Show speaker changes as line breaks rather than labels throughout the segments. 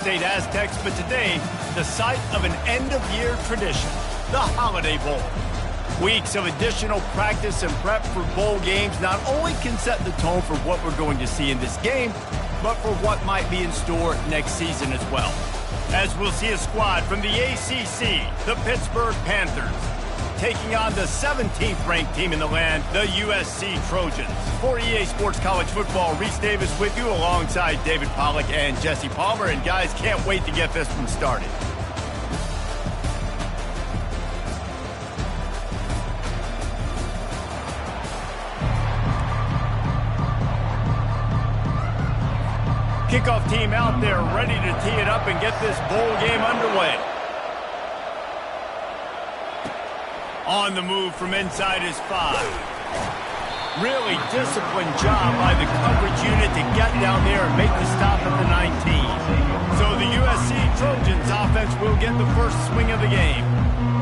State Aztecs, but today, the site of an end-of-year tradition, the Holiday Bowl. Weeks of additional practice and prep for bowl games not only can set the tone for what we're going to see in this game, but for what might be in store next season as well. As we'll see a squad from the ACC, the Pittsburgh Panthers, taking on the 17th ranked team in the land, the USC Trojans. For EA Sports College Football, Reese Davis with you alongside David Pollack and Jesse Palmer. And guys, can't wait to get this one started. Kickoff team out there ready to tee it up and get this bowl game underway. On the move from inside his 5. Really disciplined job by the coverage unit to get down there and make the stop at the 19. So the USC Trojans offense will get the first swing of the game.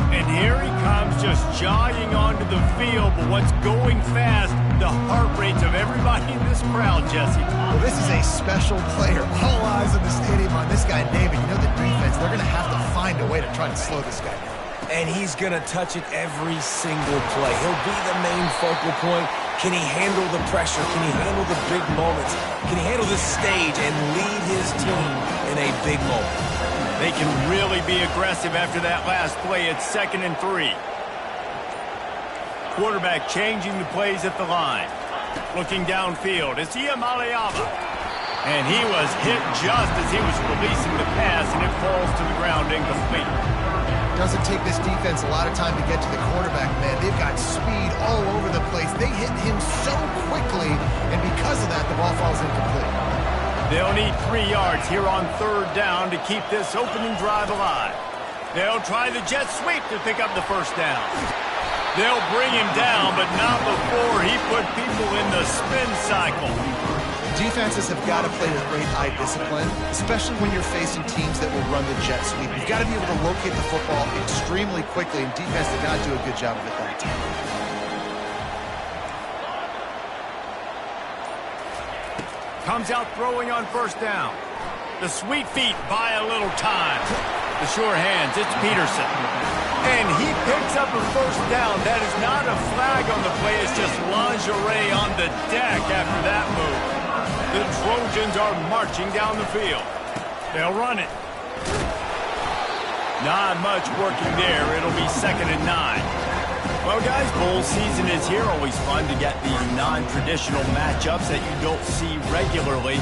And here he comes, just jogging onto the field. But what's going fast, the heart rates of everybody in this crowd, Jesse.
Well, this is a special player. All eyes in the stadium on this guy, David. You know the defense, they're going to have to find a way to try to slow this guy down.
And he's going to touch it every single play. He'll be the main focal point. Can he handle the pressure? Can he handle the big moments? Can he handle this stage and lead his team in a big moment?
They can really be aggressive after that last play. It's 2nd and 3. Quarterback changing the plays at the line. Looking downfield, it's Iamaleava. And he was hit just as he was releasing the pass, and it falls to the ground incomplete.
Doesn't take this defense a lot of time to get to the quarterback, man. They've got speed all over the place. They hit him so quickly, and because of that, the ball falls incomplete.
They'll need 3 yards here on 3rd down to keep this opening drive alive. They'll try the jet sweep to pick up the first down. They'll bring him down, but not before he put people in the spin cycle.
Defenses have got to play with great eye discipline, especially when you're facing teams that will run the jet sweep. You've got to be able to locate the football extremely quickly, and defense did not do a good job of it that time.
Comes out throwing on 1st down. The sweet feet buy a little time. The sure hands, it's Peterson. And he picks up a 1st down. That is not a flag on the play. It's just lingerie on the deck after that move. The Trojans are marching down the field. They'll run it. Not much working there. It'll be 2nd and 9. Well, guys, bowl season is here. Always fun to get these non-traditional matchups that you don't see regularly.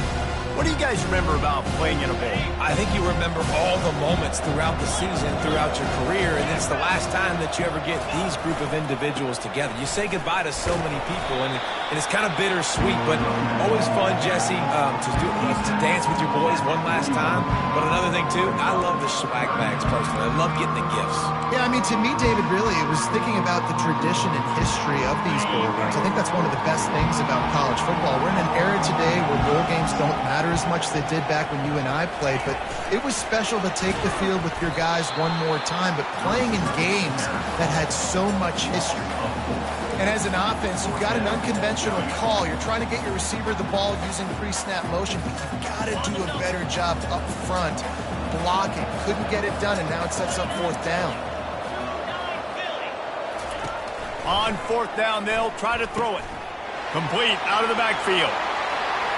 What do you guys remember about playing in a bowl?
I think you remember all the moments throughout the season, throughout your career, and it's the last time that you ever get these group of individuals together. You say goodbye to so many people, and it's kind of bittersweet, but always fun, Jesse, to dance with your boys one last time. But another thing, too, I love the swag bags personally. I love getting the gifts.
Yeah, I mean, to me, David, really, it was thinking about the tradition and history of these bowl games. I think that's one of the best things about college football. We're in an era today where bowl games don't matter as much as they did back when you and I played, but it was special to take the field with your guys one more time, but playing in games that had so much history. And as an offense, you've got an unconventional call. You're trying to get your receiver the ball using pre-snap motion, but you've got to do a better job up front blocking. Couldn't get it done, and now it sets up 4th down.
On 4th down, they'll try to throw it. Complete out of the backfield.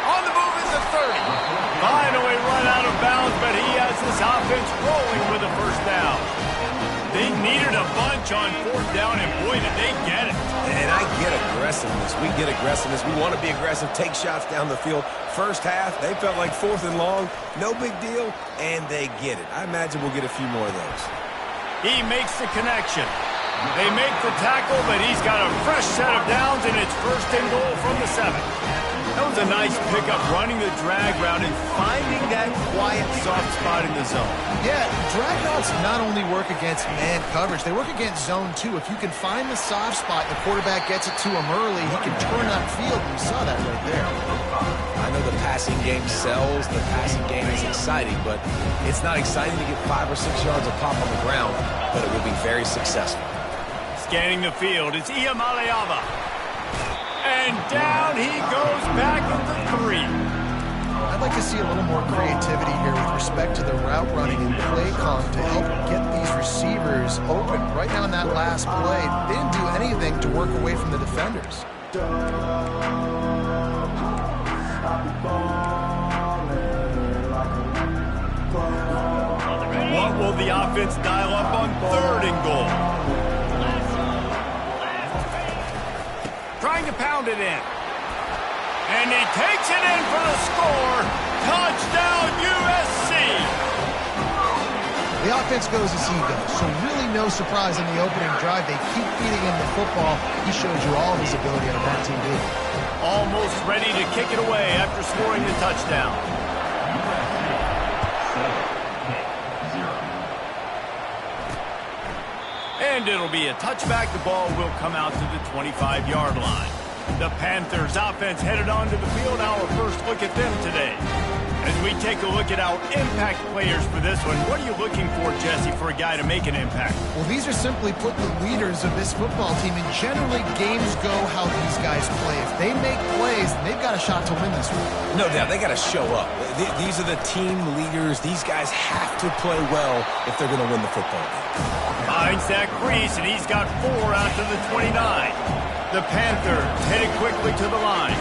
On the move is the 30. Finally run out of bounds, but he has this offense rolling with a 1st down. They needed a bunch on 4th down, and boy, did they get it.
And I get aggressiveness. We get aggressiveness. We want to be aggressive, take shots down the field. First half, they felt like 4th and long. No big deal, and they get it. I imagine we'll get a few more of those.
He makes the connection. They make the tackle, but he's got a fresh set of downs, and it's 1st and goal from the 7. That was a nice pickup, running the drag route and finding that quiet, soft spot in the zone.
Yeah, drag routes not only work against man coverage, they work against zone too. If you can find the soft spot and the quarterback gets it to him early, he can turn upfield, and you saw that right there.
I know the passing game sells, the passing game is exciting, but it's not exciting to get 5 or 6 yards of pop on the ground, but it will be very successful.
Scanning the field, it's Iamaleava. And down he goes back into 3.
I I'd like to see a little more creativity here with respect to the route running and play calling to help get these receivers open. Right now in that last play, they didn't do anything to work away from the defenders.
What will the offense dial up on 3rd and goal? Trying to pound it in. And he takes it in for the score. Touchdown, USC.
The offense goes as he goes, so really no surprise in the opening drive. They keep feeding him the football. He showed you all of his ability on that TV.
Almost ready to kick it away after scoring the touchdown. And it'll be a touchback. The ball will come out to the 25-yard line. The Panthers offense headed onto the field. Our first look at them today. As we take a look at our impact players for this one, what are you looking for, Jesse, for a guy to make an impact?
Well, these are simply put the leaders of this football team, and generally games go how these guys play. If they make plays, they've got a shot to win this one.
No doubt, they got to show up. These are the team leaders. These guys have to play well if they're going to win the football game.
Finds that crease, and he's got 4 out to the 29. The Panthers headed quickly to the line.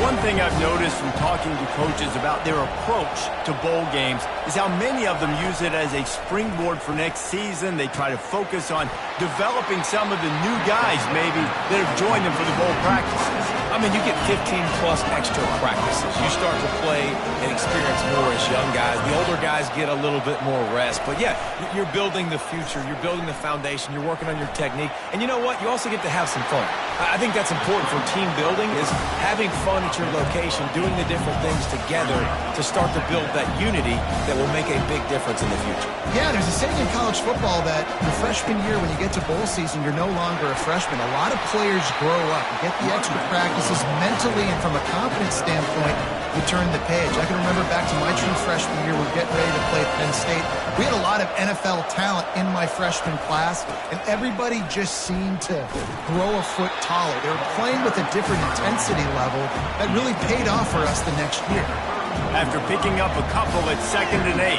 One thing I've noticed from talking to coaches about their approach to bowl games is how many of them use it as a springboard for next season. They try to focus on developing some of the new guys, maybe, that have joined them for the bowl practices.
I mean, you get 15-plus extra practices. You start to play and experience more as young guys. The older guys get a little bit more rest. But, yeah, you're building the future. You're building the foundation. You're working on your technique. And you know what? You also get to have some fun. I think that's important for team building, is having fun at your location, doing the different things together to start to build that unity that will make a big difference in the future.
Yeah, there's a saying in college football that your freshman year, when you get to bowl season, you're no longer a freshman. A lot of players grow up. You get the extra practices mentally, and from a confidence standpoint, you turn the page. I can remember back to my true freshman year, we're getting ready to play Penn State. We had a lot of NFL talent in my freshman class, and everybody just seemed to grow a foot taller. They were playing with a different intensity level that really paid off for us the next year.
After picking up a couple at 2nd and 8.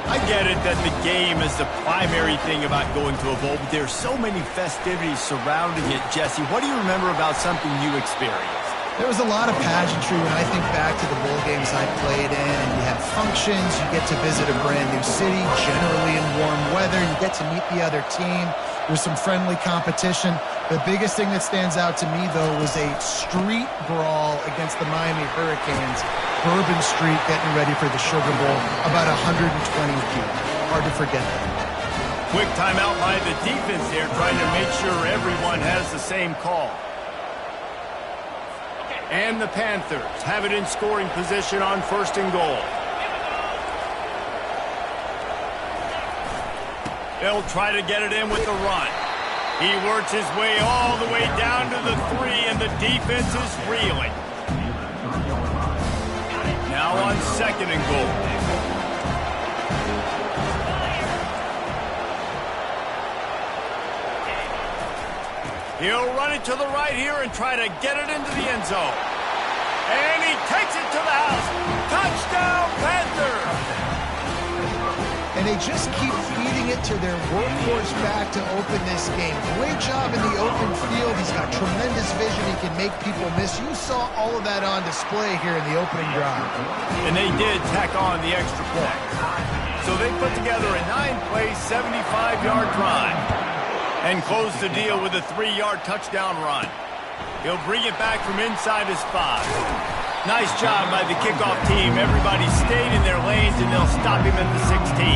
I get it that the game is the primary thing about going to a bowl, but there's so many festivities surrounding it. Jesse, what do you remember about something you experienced?
There was a lot of pageantry when I think back to the bowl games I played in, and you have functions, you get to visit a brand new city, generally in warm weather, you get to meet the other team, there's some friendly competition. The biggest thing that stands out to me, though, was a street brawl against the Miami Hurricanes. Bourbon Street getting ready for the Sugar Bowl, about 120 people. Hard to forget that.
Quick timeout by the defense there, trying to make sure everyone has the same call. And the Panthers have it in scoring position on 1st and goal. They'll try to get it in with the run. He works his way all the way down to the 3, and the defense is reeling. Now on 2nd and goal. He'll run it to the right here and try to get it into the end zone. And he takes it to the house. Touchdown, Panthers!
And they just keep feeding it to their workhorse back to open this game. Great job in the open field. He's got tremendous vision. He can make people miss. You saw all of that on display here in the opening drive.
And they did tack on the extra point. So they put together a 9-play, 75-yard drive and close the deal with a 3-yard touchdown run. He'll bring it back from inside his 5. Nice job by the kickoff team. Everybody stayed in their lanes, and they'll stop him at the 16.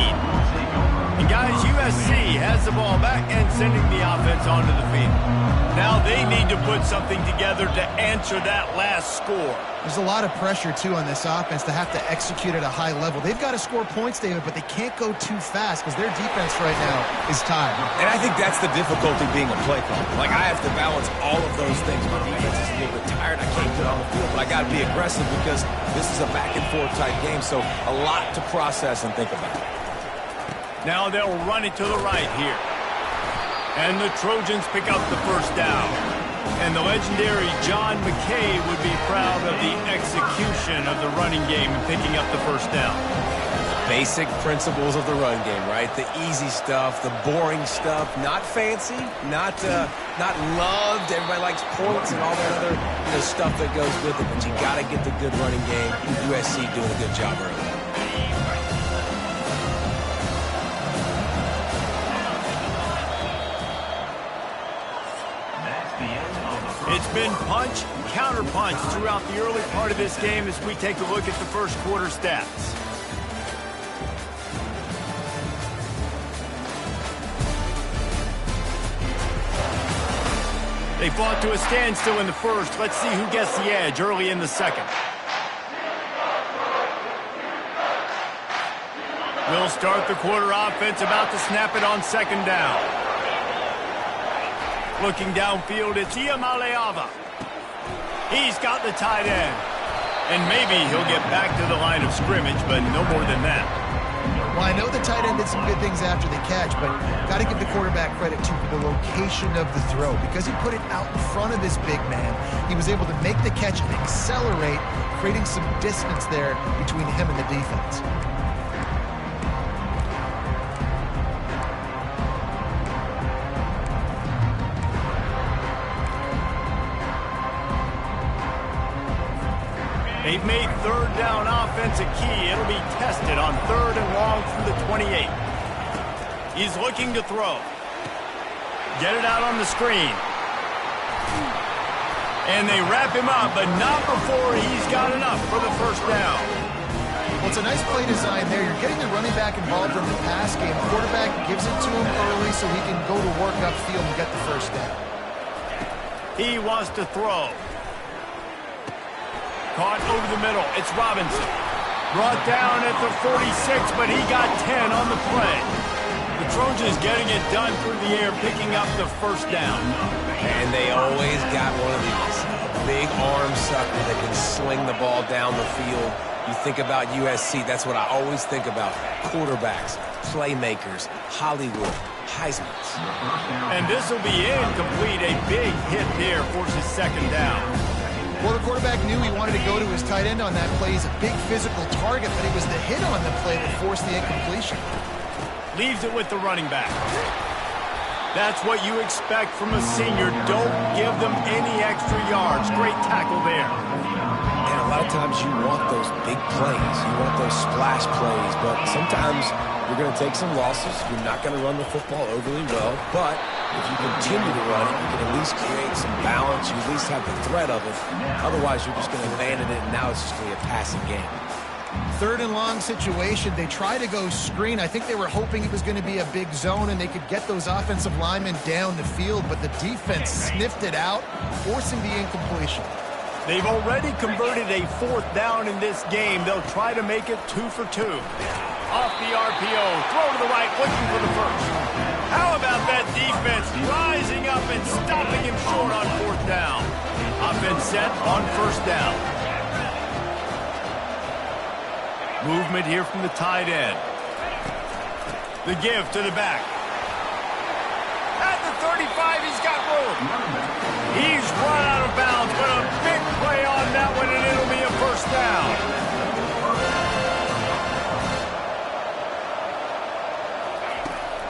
And guys, USC has the ball back and sending the offense onto the field. Now they need to put something together to answer that last score.
There's a lot of pressure, too, on this offense to have to execute at a high level. They've got to score points, David, but they can't go too fast because their defense right now is tired.
And I think that's the difficulty being a play caller. Like, I have to balance all of those things. My defense is a little bit tired. I can't get on the field, but I got to be aggressive because this is a back-and-forth type game, so a lot to process and think about.
Now they'll run it to the right here. And the Trojans pick up the first down. And the legendary John McKay would be proud of the execution of the running game and picking up the first down.
Basic principles of the run game, right? The easy stuff, the boring stuff, not fancy, not loved. Everybody likes points and all that other stuff that goes with it. But you got to get the good running game. USC doing a good job early.
It's been punch, counter-punch throughout the early part of this game as we take a look at the first quarter stats. They fought to a standstill in the first. Let's see who gets the edge early in the second. We'll start the quarter offense, about to snap it on second down. Looking downfield, it's Iamaleava. He's got the tight end. And maybe he'll get back to the line of scrimmage, but no more than that.
Well, I know the tight end did some good things after the catch, but got to give the quarterback credit to the location of the throw. Because he put it out in front of his big man, he was able to make the catch and accelerate, creating some distance there between him and the defense.
They've made third down offense a key. It'll be tested on third and long from the 28. He's looking to throw. Get it out on the screen. And they wrap him up, but not before he's got enough for the first down.
Well, it's a nice play design there. You're getting the running back involved in the pass game. Quarterback gives it to him early so he can go to work upfield and get the first down.
He wants to throw. Caught over the middle. It's Robinson. Brought down at the 46, but he got 10 on the play. The Trojans getting it done through the air, picking up the first down.
And they always got one of these. A big arm sucker that can sling the ball down the field. You think about USC, that's what I always think about. Quarterbacks, playmakers, Hollywood, Heismans.
And this will be incomplete. A big hit there forces second down.
Well, the quarterback knew he wanted to go to his tight end on that play. He's a big physical target, but it was the hit on the play that forced the incompletion.
Leaves it with the running back. That's what you expect from a senior. Don't give them any extra yards. Great tackle there.
And a lot of times you want those big plays. You want those splash plays, but sometimes you're going to take some losses. You're not going to run the football overly well, but if you continue to run it, you can at least create some balance. You at least have the threat of it. Otherwise, you're just going to abandon it, and now it's just going to be a passing game.
Third and long situation. They try to go screen. I think they were hoping it was going to be a big zone and they could get those offensive linemen down the field, but the defense sniffed it out, forcing the incompletion.
They've already converted a fourth down in this game. They'll try to make it 2 for 2. Off the RPO, throw to the right, looking for the first. How about that defense rising up and stopping him short on fourth down? Offense set on first down. Movement here from the tight end. The give to the back. At the 35, he's got room. He's run out of bounds, but a big play on that one, and it'll be a first down.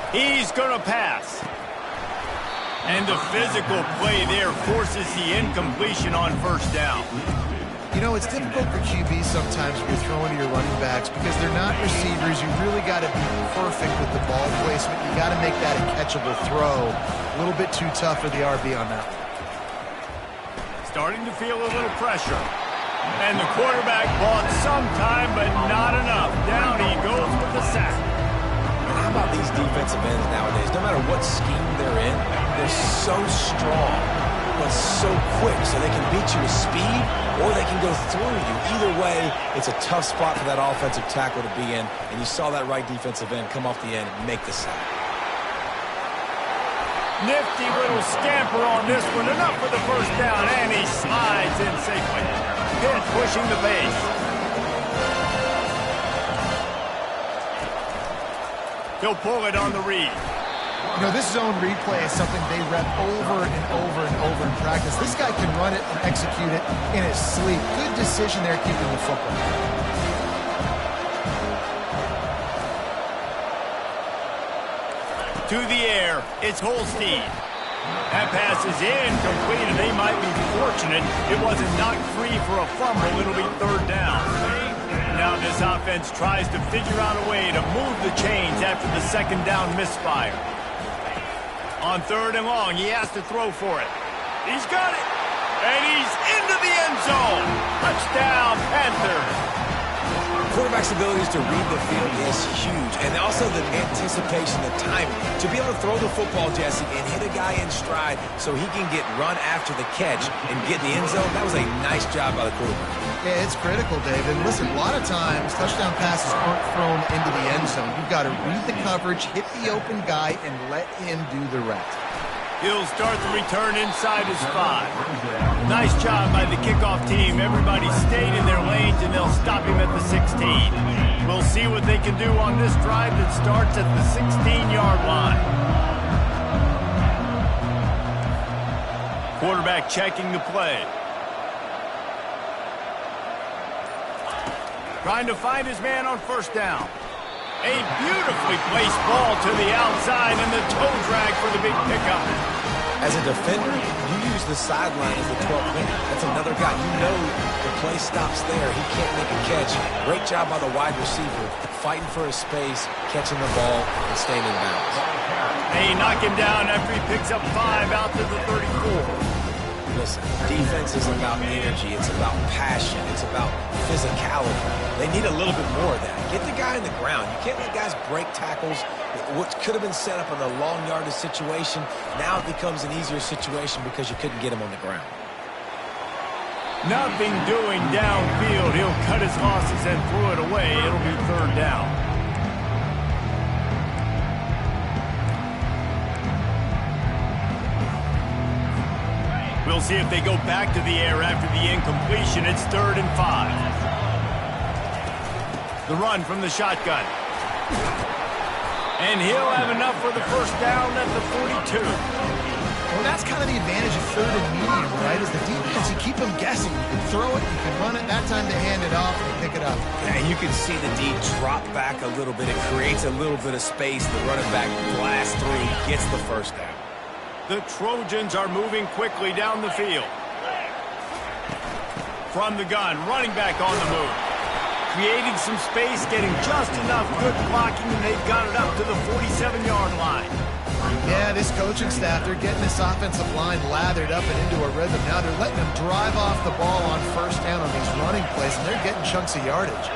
He's going to pass. And the physical play there forces the incompletion on first down.
You know, it's difficult for QBs sometimes when you're throwing to your running backs because they're not receivers. You really got to be perfect with the ball placement. You got to make that a catchable throw. A little bit too tough for the RB on that one.
Starting to feel a little pressure. And the quarterback bought some time, but not enough. Down he goes with the sack.
How about these defensive ends nowadays? No matter what scheme they're in, they're so strong, but so quick, so they can beat you with speed or they can go through you. Either way, it's a tough spot for that offensive tackle to be in, and you saw that right defensive end come off the end and make the sack.
Nifty little scamper on this one. Enough for the first down, and he slides in safely. Pitt pushing the base. He'll pull it on the read.
You know, this zone replay is something they rep over and over and over in practice. This guy can run it and execute it in his sleep. Good decision there keeping the football.
To the air, it's Holstein. That pass is incomplete, and they might be fortunate it wasn't knocked free for a fumble. It'll be third down. Now this offense tries to figure out a way to move the chains after the second down misfire. On third and long, he has to throw for it. He's got it, and he's into the end zone. Touchdown, Panthers.
Quarterback's abilities to read the field is huge, and also the anticipation, the timing. To be able to throw the football, Jesse, and hit a guy in stride so he can get run after the catch and get in the end zone, that was a nice job by the quarterback.
Yeah, it's critical, Dave. And listen, a lot of times, touchdown passes aren't thrown into the end zone. You've got to read the coverage, hit the open guy, and let him do the rest.
He'll start the return inside his 5. Nice job by the kickoff team. Everybody stayed in their lanes, and they'll stop him at the 16. We'll see what they can do on this drive that starts at the 16-yard line. Quarterback checking the play. Trying to find his man on first down. A beautifully placed ball to the outside and the toe drag for the big pickup.
As a defender, you use the sideline as the 12th man. That's another guy. You know the play stops there. He can't make a catch. Great job by the wide receiver, fighting for his space, catching the ball, and staying in bounds.
They knock him down after he picks up 5 out to the 34.
Listen, defense is about energy. It's about passion. It's about physicality. They need a little bit more of that. Get the guy in the ground. You can't let guys break tackles. What could have been set up in a long yardage situation, now it becomes an easier situation because you couldn't get him on the ground.
Nothing doing downfield. He'll cut his losses and throw it away. It'll be third down. We'll see if they go back to the air after the incompletion. It's 3rd and 5. The run from the shotgun. And he'll have enough for the first down at the 42.
Well, that's kind of the advantage of 3rd and medium, right? Is the defense, you keep them guessing. You can throw it, you can run it. That time to hand it off and pick it up.
And you can see the D drop back a little bit. It creates a little bit of space. The running back blasts through, gets the first down.
The Trojans are moving quickly down the field. From the gun, running back on the move. Creating some space, getting just enough good blocking, and they've got it up to the 47-yard line.
Yeah, this coaching staff, they're getting this offensive line lathered up and into a rhythm. Now they're letting them drive off the ball on first down on these running plays, and they're getting chunks of yardage.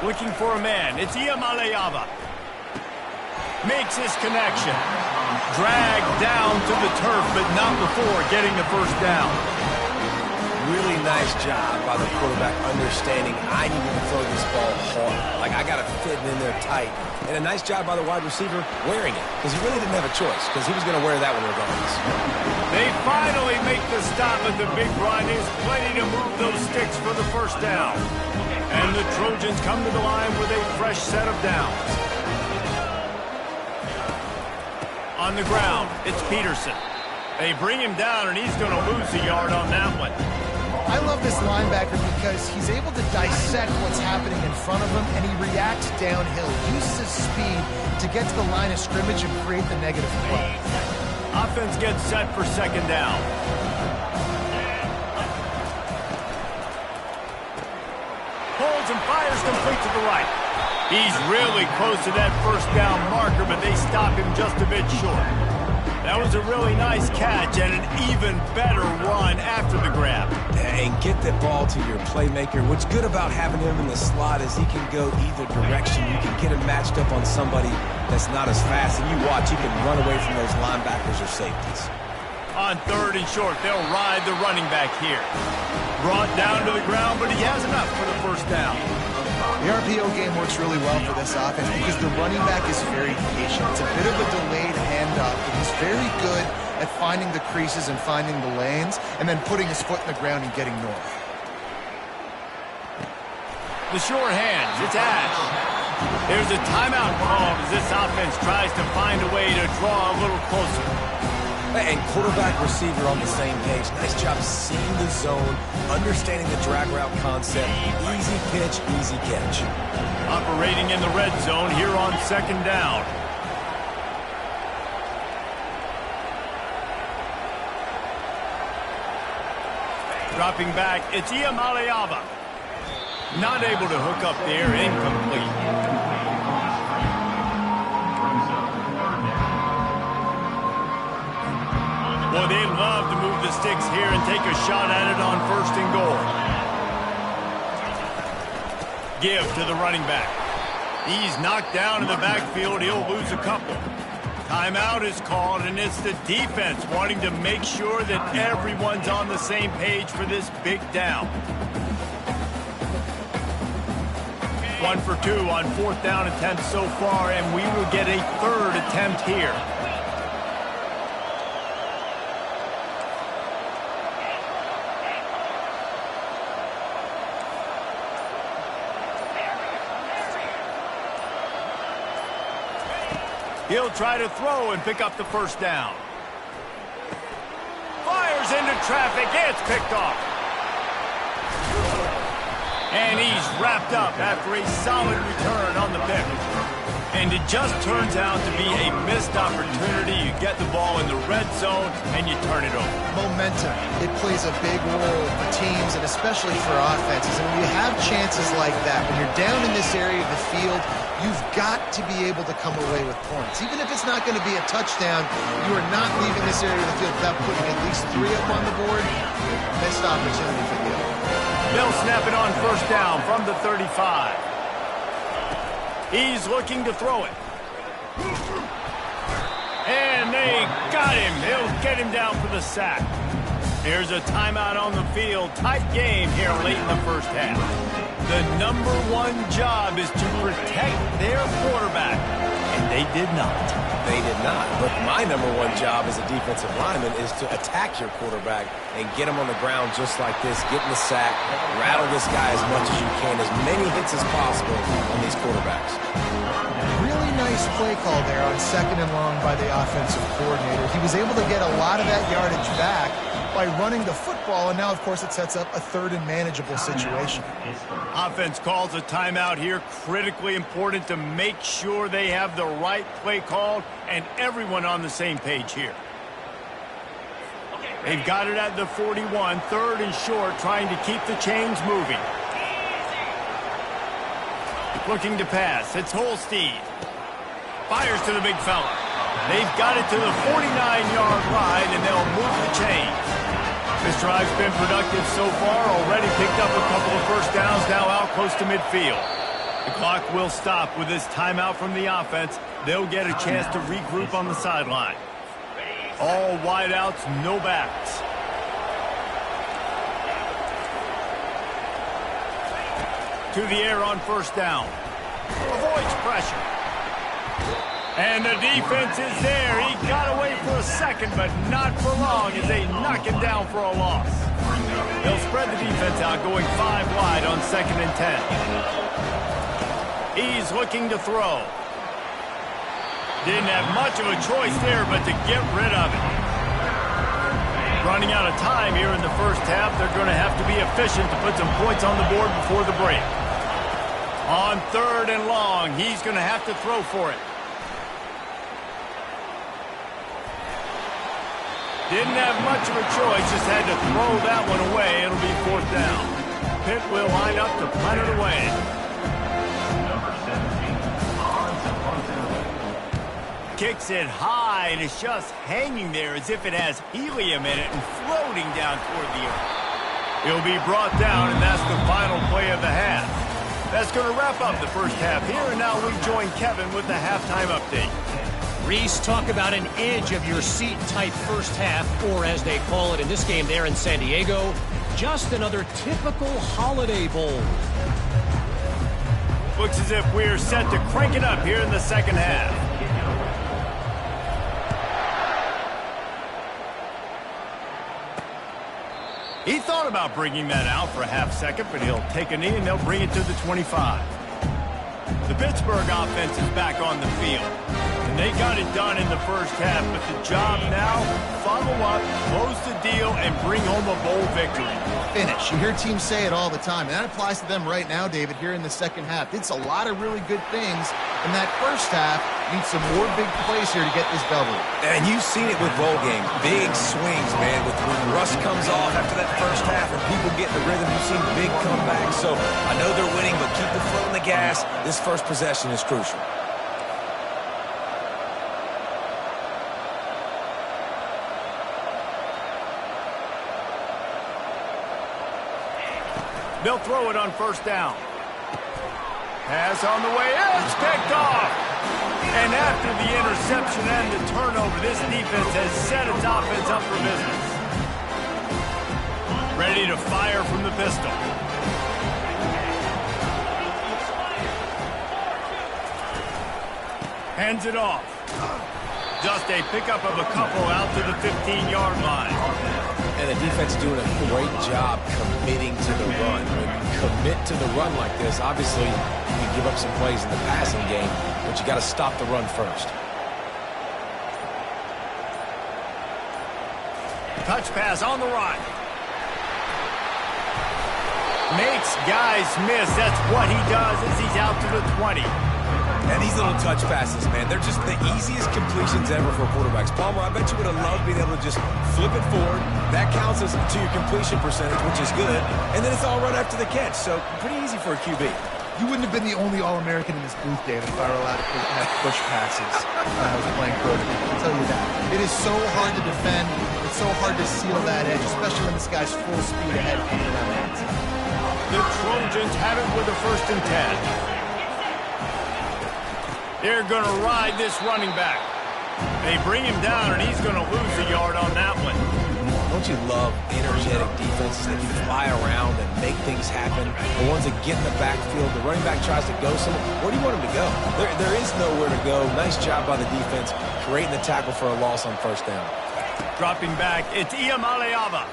Looking for a man. It's Iamaleava. Makes his connection. Dragged down to the turf, but not before getting the first down.
Really nice job by the quarterback understanding I need to throw this ball hard. Like, I got to fit it in there tight. And a nice job by the wide receiver wearing it, because he really didn't have a choice, because he was going to wear that one regardless.
They finally make the stop at the big run. There's plenty to move those sticks for the first down. And the Trojans come to the line with a fresh set of downs. On the ground, it's Peterson. They bring him down, and he's going to lose a yard on that one.
I love this linebacker because he's able to dissect what's happening in front of him, and he reacts downhill, uses his speed to get to the line of scrimmage and create the negative play.
Offense gets set for second down. Holds and fires complete to the right. He's really close to that first down marker, but they stop him just a bit short. That was a really nice catch and an even better run after the grab.
And get the ball to your playmaker. What's good about having him in the slot is he can go either direction. You can get him matched up on somebody that's not as fast, and you watch, he can run away from those linebackers or safeties.
On 3rd and short, they'll ride the running back here. Brought down to the ground, but he has enough for the first down.
The RPO game works really well for this offense because the running back is very patient. It's a bit of a delayed handoff, but he's very good at finding the creases and finding the lanes and then putting his foot in the ground and getting north.
The short hands, it's Ash. There's a timeout called as this offense tries to find a way to draw a little closer.
And quarterback, receiver on the same page. Nice job seeing the zone, understanding the drag route concept. Easy pitch, easy catch.
Operating in the red zone here on second down. Dropping back, it's Iamaleava. Not able to hook up there, incomplete. Boy, they'd love to move the sticks here and take a shot at it on 1st and goal. Give to the running back. He's knocked down in the backfield. He'll lose a couple. Timeout is called, and it's the defense wanting to make sure that everyone's on the same page for this big down. 1 for 2 on 4th down attempts so far, and we will get a 3rd attempt here. He'll try to throw and pick up the 1st down. Fires into traffic. It's picked off. And he's wrapped up after a solid return on the pick. And it just turns out to be a missed opportunity. You get the ball in the red zone and you turn it over.
Momentum. It plays a big role for teams and especially for offenses. And when you have chances like that, when you're down in this area of the field, you've got to be able to come away with points. Even if it's not going to be a touchdown, you are not leaving this area of the field without putting at least 3 up on the board. Missed opportunity for the other.
They'll snap it on 1st down from the 35. He's looking to throw it. And they got him. He'll get him down for the sack. Here's a timeout on the field. Tight game here late in the 1st half. The #1 job is to protect their quarterback, and they did not.
They did not. But my #1 job as a defensive lineman is to attack your quarterback and get him on the ground just like this, get in the sack, rattle this guy as much as you can, as many hits as possible on these quarterbacks.
Really nice play call there on 2nd and long by the offensive coordinator. He was able to get a lot of that yardage back by running the football, and now, of course, it sets up a 3rd and manageable situation.
Offense calls a timeout here. Critically important to make sure they have the right play called and everyone on the same page here. They've got it at the 41, 3rd and short, trying to keep the chains moving. Looking to pass. It's Holstein. Fires to the big fella. They've got it to the 49-yard line, and they'll move the chains. This drive's been productive so far. Already picked up a couple of 1st downs, now out close to midfield. The clock will stop with this timeout from the offense. They'll get a chance to regroup on the sideline. All wideouts, no backs. To the air on 1st down. Avoids pressure. And the defense is there. He got away for a second, but not for long as they knock him down for a loss. They'll spread the defense out, going 5 wide on 2nd and 10. He's looking to throw. Didn't have much of a choice there, but to get rid of it. Running out of time here in the 1st half. They're going to have to be efficient to put some points on the board before the break. On 3rd and long, he's going to have to throw for it. Didn't have much of a choice, just had to throw that one away. It'll be 4th down. Pitt will line up to punt it away. Kicks it high, and it's just hanging there as if it has helium in it and floating down toward the earth. He'll be brought down, and that's the final play of the half. That's going to wrap up the 1st half here, and now we join Kevin with the halftime update.
Reese, talk about an edge-of-your-seat type 1st half, or as they call it in this game there in San Diego, just another typical Holiday Bowl.
Looks as if we're set to crank it up here in the 2nd half. He thought about bringing that out for a half second, but he'll take a knee and they'll bring it to the 25. The Pittsburgh offense is back on the field. And they got it done in the first half, but the job now, follow up, close the deal, and bring home a bowl victory.
Finish. You hear teams say it all the time, and that applies to them right now, David, here in the second half. It's a lot of really good things in that first half. Need some more big plays here to get this double.
And you've seen it with bowl games. Big swings, man. When rust comes off after that first half and people get in the rhythm, you've seen big comebacks. So I know they're winning, but keep the foot on the gas. This first possession is crucial.
They'll throw it on first down. Pass on the way in. It's picked off. And after the interception and the turnover, this defense has set its offense up for business. Ready to fire from the pistol. Hands it off. Just a pickup of a couple out to the 15-yard line.
And the defense doing a great job committing to the run. When you commit to the run like this, obviously you give up some plays in the passing game, but you got to stop the run first.
Touch pass on the right. Makes guys miss. That's what he does as he's out to the 20.
And these little touch passes, man, they're just the easiest completions ever for quarterbacks. Palmer, I bet you would have loved being able to just flip it forward. That counts as to your completion percentage, which is good. And then it's all right after the catch. So pretty easy for a QB.
You wouldn't have been the only All-American in this booth, David, if I were allowed to have push passes when I was playing pro. I'll tell you that. It is so hard to defend. It's so hard to seal that edge, especially when this guy's full speed ahead coming around the outside.
The Trojans have it with a 1st and 10. They're going to ride this running back. They bring him down, and he's going to lose a yard on that one.
Don't you love energetic defenses that fly around and make things happen? The ones that get in the backfield, the running back tries to go somewhere. Where do you want him to go? There is nowhere to go. Nice job by the defense, creating the tackle for a loss on first down.
Dropping back, it's Iamaleava.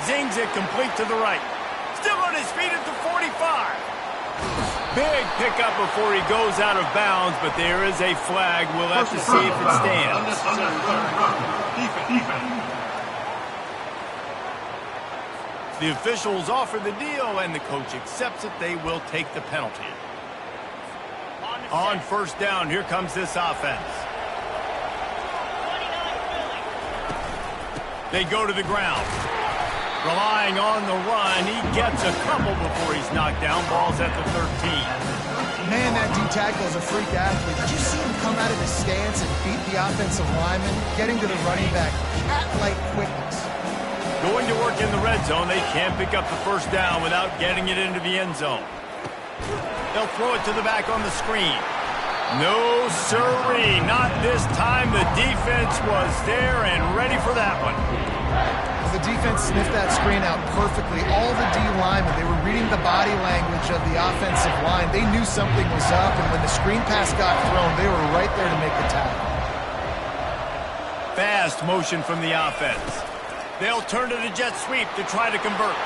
Zings it complete to the right. Still on his feet at the 45. Big pickup before he goes out of bounds, but there is a flag. We'll have to see if it stands. The officials offer the deal, and the coach accepts it. They will take the penalty. On first down, here comes this offense. They go to the ground. Relying on the run, he gets a couple before he's knocked down. Ball's at the 13.
Man, that D-tackle is a freak athlete. Did you see him come out of his stance and beat the offensive lineman, getting to the running back? Cat-like quickness.
Going to work in the red zone, they can't pick up the first down without getting it into the end zone. They'll throw it to the back on the screen. No sirree, not this time. The defense was there and ready for that one.
The defense sniffed that screen out perfectly. All the D linemen, they were reading the body language of the offensive line. They knew something was up, and when the screen pass got thrown, they were right there to make the tackle.
Fast motion from the offense. They'll turn to the jet sweep to try to convert.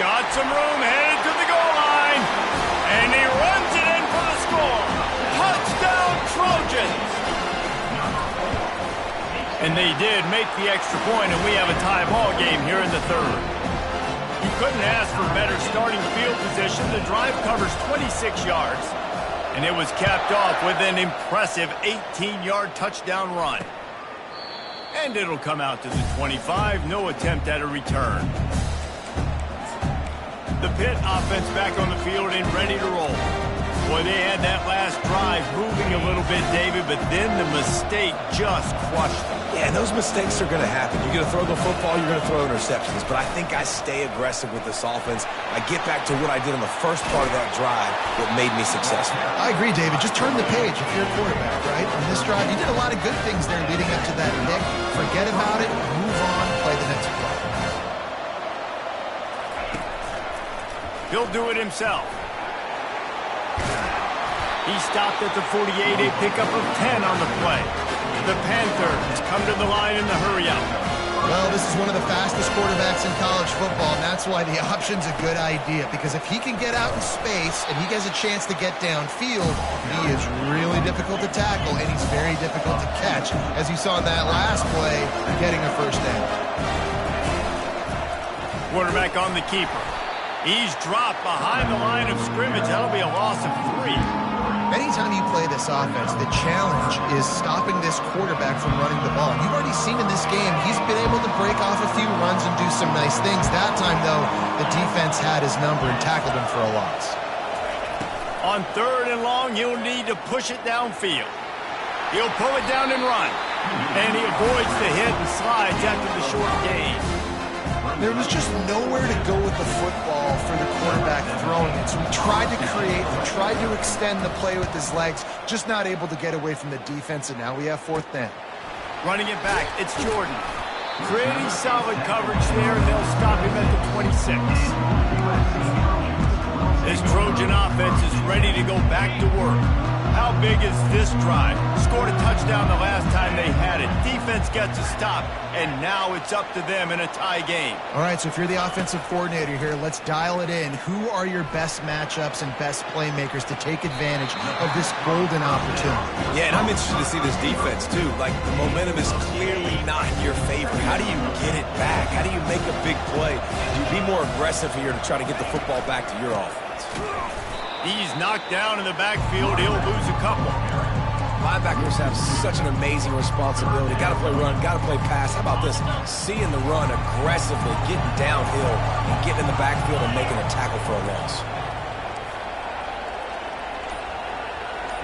Got some room, headed to the goal line, and he runs it in for the score. Touchdown, Trojans! And they did make the extra point, and we have a tie ball game here in the third. You couldn't ask for better starting field position. The drive covers 26 yards, and it was capped off with an impressive 18-yard touchdown run. And it'll come out to the 25. No attempt at a return. The Pitt offense back on the field and ready to roll. Boy, they had that last drive moving a little bit, David, but then the mistake just crushed them.
Yeah, those mistakes are going to happen. You're going to throw the football, you're going to throw interceptions. But I think I stay aggressive with this offense. I get back to what I did on the first part of that drive that made me successful.
I agree, David. Just turn the page if you're a quarterback, right? On this drive, you did a lot of good things there leading up to that pick. Forget about it, move on, play the next play.
He'll do it himself. He stopped at the 48, a pickup of 10 on the play. The Panthers come to the line in the hurry-up.
Well, this is one of the fastest quarterbacks in college football, and that's why the option's a good idea, because if he can get out in space and he gets a chance to get downfield, he is really difficult to tackle, and he's very difficult to catch, as you saw in that last play, getting a first down.
Quarterback on the keeper. He's dropped behind the line of scrimmage. That'll be a loss of 3.
Anytime you play this offense, the challenge is stopping this quarterback from running the ball. You've already seen in this game, he's been able to break off a few runs and do some nice things. That time, though, the defense had his number and tackled him for a loss.
On 3rd and long, he'll need to push it downfield. He'll pull it down and run. And he avoids the hit and slides after the short gain.
There was just nowhere to go with the football for the quarterback throwing it. So he tried to create, he tried to extend the play with his legs, just not able to get away from the defense, and now we have 4th down.
Running it back, it's Jordan. Pretty solid coverage there, and they'll stop him at the 26. This Trojan offense is ready to go back to work. How big is this drive? Scored a touchdown the last time they had it. Defense gets a stop, and now it's up to them in a tie game.
All right, so if you're the offensive coordinator here, let's dial it in. Who are your best matchups and best playmakers to take advantage of this golden opportunity?
Yeah, and I'm interested to see this defense, too. Like, the momentum is clearly not in your favor. How do you get it back? How do you make a big play? Do you be more aggressive here to try to get the football back to your offense?
He's knocked down in the backfield. He'll lose a couple.
Linebackers have such an amazing responsibility. Got to play run, got to play pass. How about this? Seeing the run aggressively, getting downhill, and getting in the backfield and making a tackle for a loss.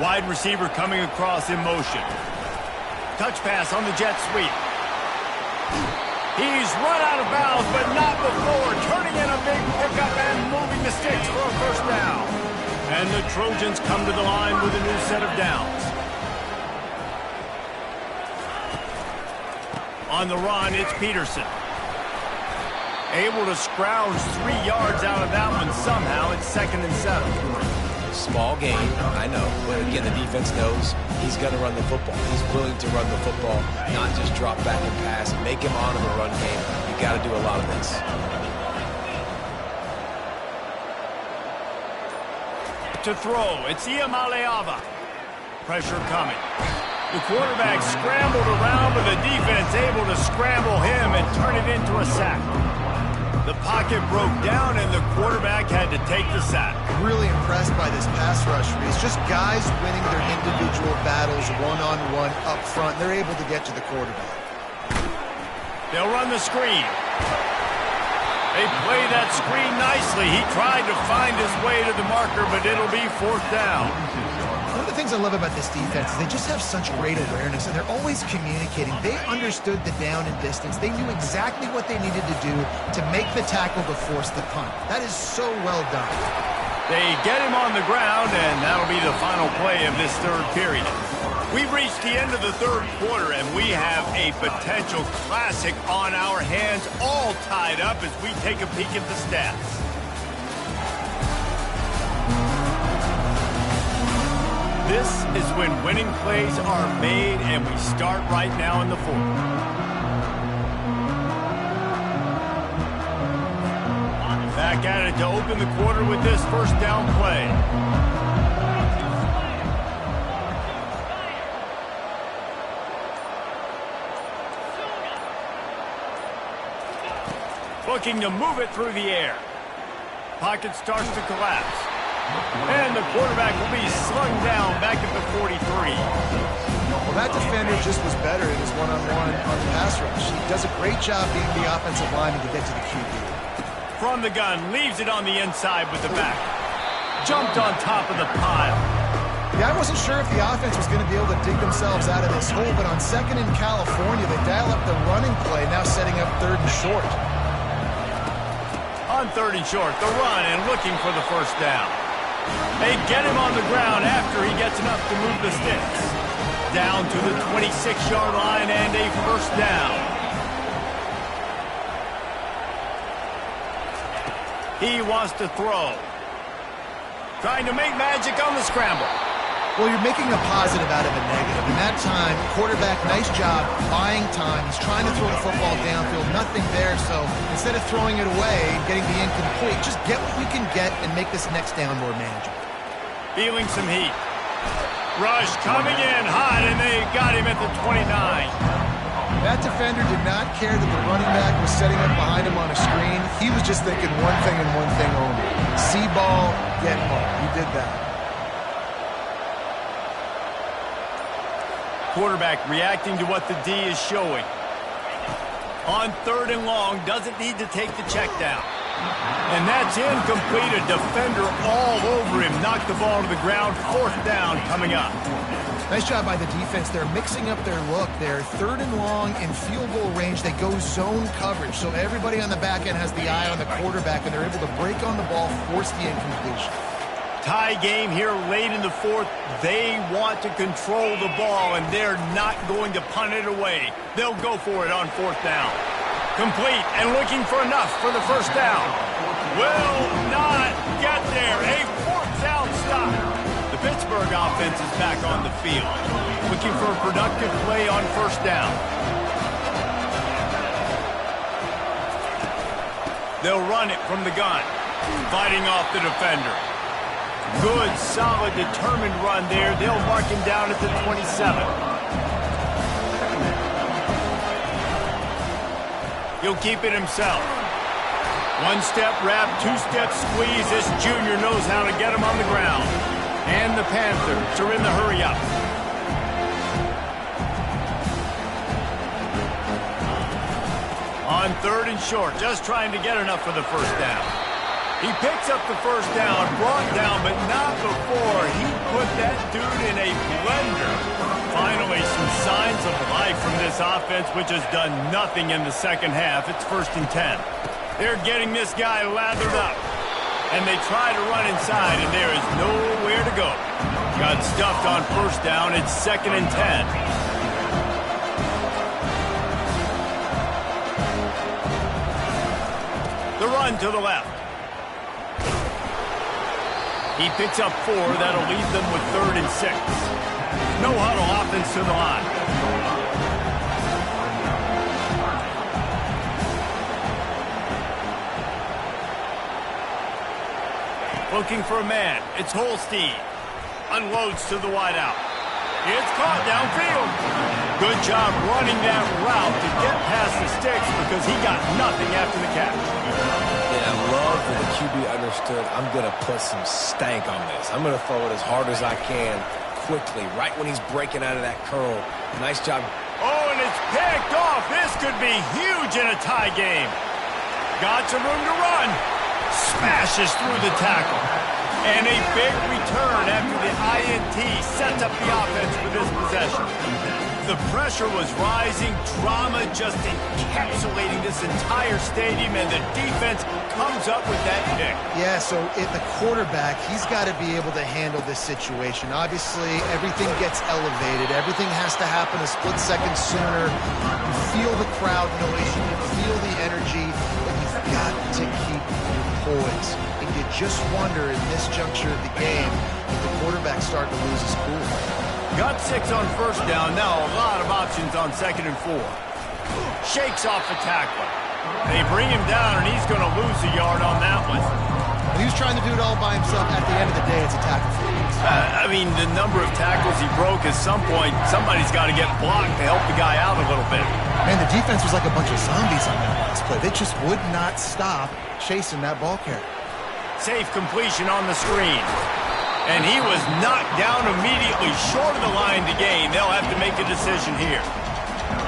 Wide receiver coming across in motion. Touch pass on the jet sweep. He's run out of bounds, but not before. Turning in a big pickup and moving the sticks for a first down. And the Trojans come to the line with a new set of downs. On the run, it's Peterson. Able to scrounge 3 yards out of that one somehow. It's 2nd and 7.
Small game, I know. But again, the defense knows he's going to run the football. He's willing to run the football, not just drop back and pass. Make him honor the run game. You got to do a lot of this.
To throw, it's Iamaleava. Pressure coming. The quarterback scrambled around, but the defense able to scramble him and turn it into a sack. The pocket broke down, and the quarterback had to take the sack.
Really impressed by this pass rush. It's just guys winning their individual battles one-on-one up front. They're able to get to the quarterback.
They'll run the screen. They play that screen nicely. He tried to find his way to the marker, but it'll be 4th down.
One of the things I love about this defense is they just have such great awareness, and they're always communicating. They understood the down and distance. They knew exactly what they needed to do to make the tackle to force the punt. That is so well done.
They get him on the ground, and that'll be the final play of this 3rd period. We've reached the end of the 3rd quarter, and we have a potential classic on our hands, all tied up as we take a peek at the stats. This is when winning plays are made, and we start right now in the 4th. Back at it to open the quarter with this first down play. Looking to move it through the air. Pocket starts to collapse. And the quarterback will be slung down back at the 43.
Well, that defender just was better in his one-on-one on the pass rush. He does a great job being the offensive lineman to get to the QB.
From the gun, leaves it on the inside with the back. Jumped on top of the pile.
Yeah, I wasn't sure if the offense was going to be able to dig themselves out of this hole, but on 2nd in California, they dial up the running play, now setting up 3rd and short.
On 3rd and short, the run and looking for the first down. They get him on the ground after he gets enough to move the sticks. Down to the 26-yard line and a first down. He wants to throw. Trying to make magic on the scramble.
Well, you're making a positive out of a negative. In that time, quarterback, nice job buying time. He's trying to throw the football downfield, nothing there. So instead of throwing it away and getting the incomplete, just get what you can get and make this next down more manageable.
Feeling some heat. Rush coming in hot, and they got him at the 29.
That defender did not care that the running back was setting up behind him on a screen. He was just thinking one thing and one thing only. See ball, get ball. He did that.
Quarterback reacting to what the D is showing. On 3rd and long, doesn't need to take the check down. And that's incomplete. A defender all over him. Knocked the ball to the ground. 4th down coming up.
Nice job by the defense. They're mixing up their look. They're 3rd and long in field goal range. They go zone coverage. So everybody on the back end has the eye on the quarterback, and they're able to break on the ball, force the incompletion.
Tie game here late in the 4th. They want to control the ball, and they're not going to punt it away. They'll go for it on 4th down. Complete and looking for enough for the 1st down. Will not get there. A 4th down stop. The Pittsburgh offense is back on the field. Looking for a productive play on 1st down. They'll run it from the gun. Fighting off the defender. Good, solid, determined run there. They'll mark him down at the 27. He'll keep it himself. 1-step wrap, 2-step squeeze. This junior knows how to get him on the ground. And the Panthers are in the hurry-up. On 3rd and short, just trying to get enough for the 1st down. He picks up the 1st down, brought down, but not before he put that dude in a blender. Finally, some signs of life from this offense, which has done nothing in the 2nd half. It's 1st and 10. They're getting this guy lathered up. And they try to run inside, and there is nowhere to go. Got stuffed on 1st down. It's 2nd and 10. The run to the left. He picks up 4. That'll leave them with 3rd and 6. No huddle offense to the line. Looking for a man. It's Holstein. Unloads to the wideout. It's caught downfield. Good job running that route to get past the sticks because he got nothing after the catch.
Yeah, I love that the QB understood I'm going to put some stank on this. I'm going to throw it as hard as I can quickly, right when he's breaking out of that curl. Nice job.
Oh, and it's picked off. This could be huge in a tie game. Got some room to run. Smashes through the tackle. And a big return after the INT sets up the offense for this possession. The pressure was rising, drama just encapsulating this entire stadium, and the defense comes up with that pick.
Yeah, so the quarterback, he's got to be able to handle this situation. Obviously, everything gets elevated. Everything has to happen a split second sooner. You feel the crowd noise. You can feel the energy, but you've got to keep your poise. And you just wonder in this juncture of the game if the quarterback's starting to lose his cool.
Got 6 on 1st down. Now a lot of options on 2nd and 4. Shakes off the tackler. They bring him down, and he's going to lose a yard on that one.
He was trying to do it all by himself. At the end of the day, it's a tackle for him.
I mean, the number of tackles he broke, at some point, somebody's got to get blocked to help the guy out a little bit.
Man, the defense was like a bunch of zombies on that last play. They just would not stop chasing that ball carrier.
Safe completion on the screen. And he was knocked down immediately short of the line to gain. They'll have to make a decision here.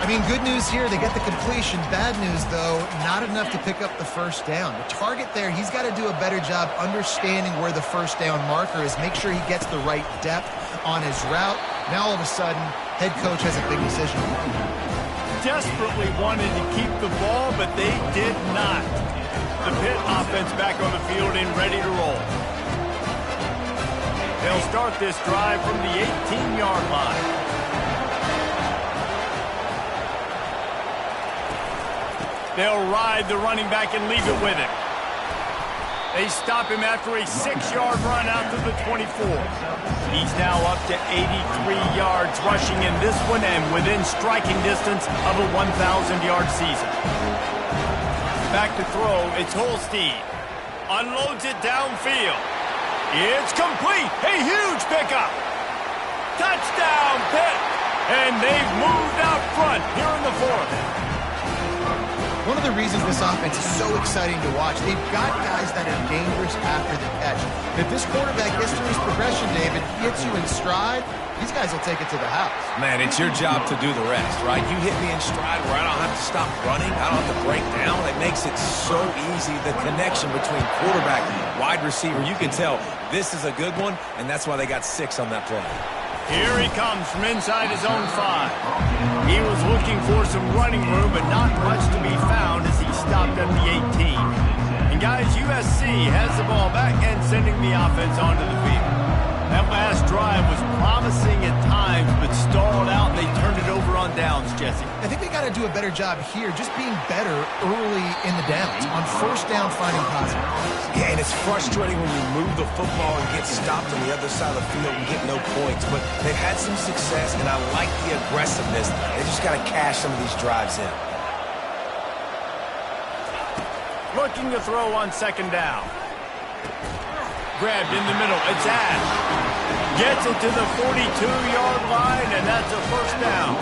I mean, good news here, they get the completion. Bad news, though, not enough to pick up the 1st down. The target there, he's got to do a better job understanding where the 1st down marker is, make sure he gets the right depth on his route. Now, all of a sudden, head coach has a big decision.
Desperately wanted to keep the ball, but they did not. The Pitt offense back on the field and ready to roll. They'll start this drive from the 18-yard line. They'll ride the running back and leave it with him. They stop him after a 6-yard run out to the 24. He's now up to 83 yards rushing in this one and within striking distance of a 1,000-yard season. Back to throw, it's Holstein. Unloads it downfield. It's complete. A huge pickup. Touchdown, Pitt. And they've moved out front here in the fourth.
One of the reasons this offense is so exciting to watch, they've got guys that are dangerous after the catch. And if this quarterback gets through his progression, David, hits you in stride, these guys will take it to the house.
Man, it's your job to do the rest, right? You hit me in stride where I don't have to stop running. I don't have to break down. It makes it so easy. The connection between quarterback and wide receiver, you can tell this is a good one, and that's why they got 6 on that play.
Here he comes from inside his own 5. He was looking for some running room, but not much to be found as he stopped at the 18. And guys, USC has the ball back and sending the offense onto the field. That last drive was promising at times, but stalled out, and they turned it over on downs, Jesse.
I think they got to do a better job here, just being better early in the downs, on first down finding positive.
Yeah, and it's frustrating when you move the football and get stopped on the other side of the field and get no points. But they've had some success, and I like the aggressiveness. They just got to cash some of these drives in.
Looking to throw on second down. Grabbed in the middle. It's Ash. Gets it to the 42-yard line, and that's a first down.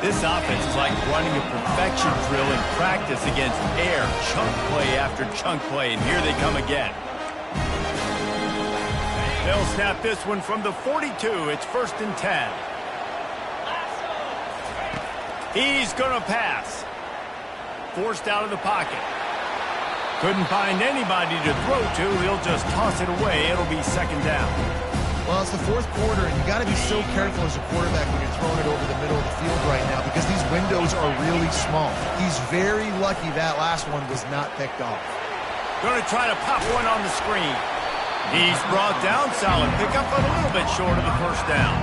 This offense is like running a perfection drill in practice against air. Chunk play after chunk play, and here they come again. They'll snap this one from the 42. It's 1st and 10. He's going to pass. Forced out of the pocket. Couldn't find anybody to throw to. He'll just toss it away. It'll be second down.
Well, it's the fourth quarter, and you got to be so careful as a quarterback when you're throwing it over the middle of the field right now because these windows are really small. He's very lucky that last one was not picked off.
Going to try to pop one on the screen. He's brought down. Solid pickup, but a little bit short of the first down.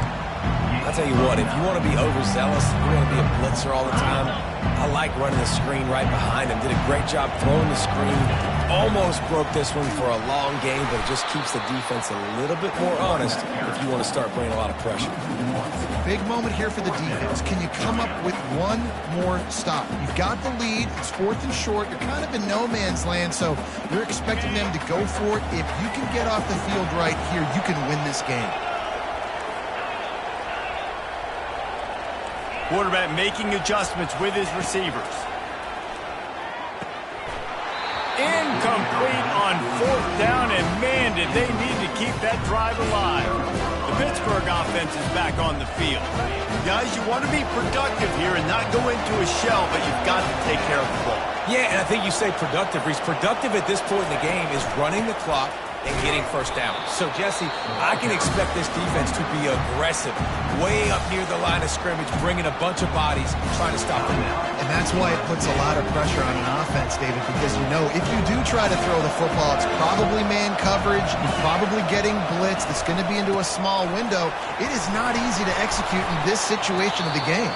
I'll tell you what, if you want to be overzealous, you want to be a blitzer all the time, I like running the screen right behind him. Did a great job throwing the screen. Almost broke this one for a long game, but it just keeps the defense a little bit more honest if you want to start bringing a lot of pressure.
Big moment here for the defense. Can you come up with one more stop? You've got the lead. It's 4th and short. You're kind of in no man's land, so you're expecting them to go for it. If you can get off the field right here, you can win this game.
Quarterback making adjustments with his receivers. Incomplete on 4th down, and man, did they need to keep that drive alive. The Pittsburgh offense is back on the field. Guys, you want to be productive here and not go into a shell, but you've got to take care of the ball.
Yeah, and I think you say productive. Reese, productive at this point in the game is running the clock and getting first down. So, Jesse, I can expect this defense to be aggressive, way up near the line of scrimmage, bringing a bunch of bodies, trying to stop them now.
And that's why it puts a lot of pressure on an offense, David, because you know if you do try to throw the football, it's probably man coverage, you're probably getting blitz, it's going to be into a small window. It is not easy to execute in this situation of the game.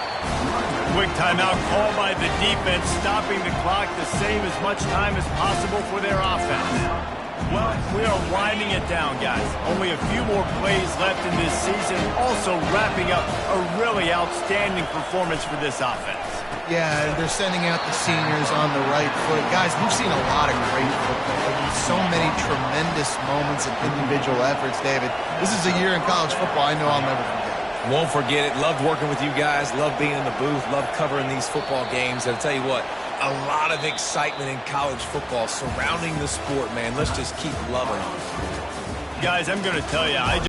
Quick timeout called by the defense, stopping the clock to save as much time as possible for their offense. Well, we are winding it down, guys. Only a few more plays left in this season. Also wrapping up a really outstanding performance for this offense.
Yeah, they're sending out the seniors on the right foot. Guys, we've seen a lot of great football. I mean, so many tremendous moments and individual efforts, David. This is a year in college football I know I'll never forget.
Won't forget it. Loved working with you guys. Loved being in the booth. Loved covering these football games. And I'll tell you what, a lot of excitement in college football surrounding the sport, man. Let's just keep loving it.
Guys, I'm going to tell you,